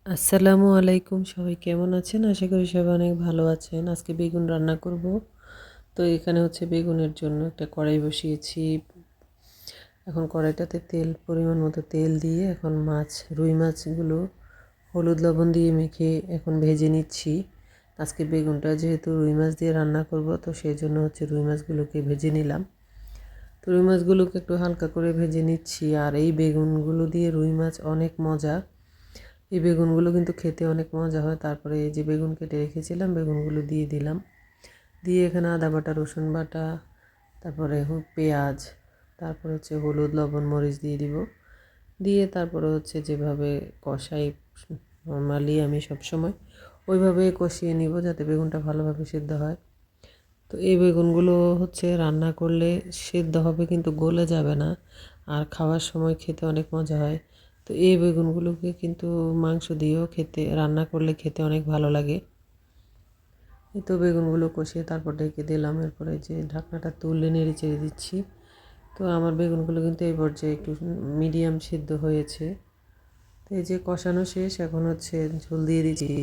আসসালামু আলাইকুম, সবাই কেমন আছেন? আশা করি সবাই অনেক ভালো আছেন। আজকে বেগুন রান্না করব। তো এখানে হচ্ছে বেগুনের জন্য একটা কড়াই বসিয়েছি। এখন কড়াইটাতে পরিমাণ মতো তেল দিয়ে এখন রুই মাছগুলো হলুদ লবণ দিয়ে মেখে এখন ভেজে নিচ্ছি। আজকে বেগুনটা যেহেতু রুই মাছ দিয়ে রান্না করব, তো সেই জন্য হচ্ছে রুই মাছগুলোকে ভেজে নিলাম। তো রুই মাছগুলোকে একটু হালকা করে ভেজে নিচ্ছি। আর এই বেগুনগুলো দিয়ে রুই মাছ অনেক মজা। এই বেগুনগুলো কিন্তু খেতে অনেক মজা হয়। তারপরে এই যে বেগুন কেটে রেখেছিলাম, বেগুনগুলো দিয়ে দিলাম। দিয়ে এখানে আদা বাটা, রসুন বাটা, তারপরে পেঁয়াজ, তারপরে হচ্ছে হলুদ লবণ মরিচ দিয়ে দিব। দিয়ে তারপরে হচ্ছে যেভাবে কষাই নর্মালি আমি সবসময় ওইভাবে কষিয়ে নিব, যাতে বেগুনটা ভালোভাবে সিদ্ধ হয়। তো এই বেগুনগুলো হচ্ছে রান্না করলে সিদ্ধ হবে কিন্তু গলে যাবে না, আর খাওয়ার সময় খেতে অনেক মজা হয়। তো এই বেগুনগুলোকে কিন্তু মাংস দিয়েও রান্না করলে খেতে অনেক ভালো লাগে। এই তো বেগুনগুলো কষিয়ে তারপর ঢেকে দিলাম। এরপরে যে ঢাকনাটা তুলে নেড়ে চেড়ে দিচ্ছি। তো আমার বেগুনগুলো কিন্তু এই পর্যায়ে একটু মিডিয়াম সিদ্ধ হয়েছে। তো এই যে কষানো শেষ, এখন হচ্ছে ঝোল দিয়ে দিচ্ছি।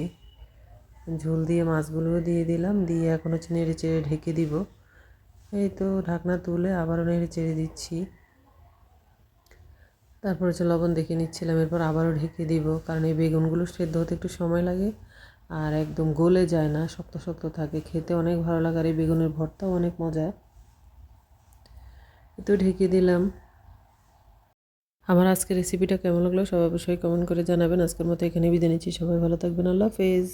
ঝোল দিয়ে মাছগুলোও দিয়ে দিলাম, দিয়ে এখন হচ্ছে নেড়ে চেড়ে ঢেকে দিব। এই তো ঢাকনা তুলে আবারও নেড়ে চেড়ে দিচ্ছি। তারপর হচ্ছে লবণ দেখে নিচ্ছিলাম, এরপর আবারও ঢেকে দিব, কারণ এই বেগুনগুলো সেদ্ধ হতে একটু সময় লাগে আর একদম গলে যায় না, শক্ত শক্ত থাকে, খেতে অনেক ভালো লাগে। আর এই বেগুনের ভর্তাও অনেক মজা। তো ঢেকে দিলাম। আমার আজকের রেসিপিটা কেমন লাগলো সবাই অবশ্যই কমেন্ট করে জানাবেন। আজকের মতো এখানে বিদায় নিচ্ছি। সবাই ভালো থাকবেন। আল্লাহ হাফেজ।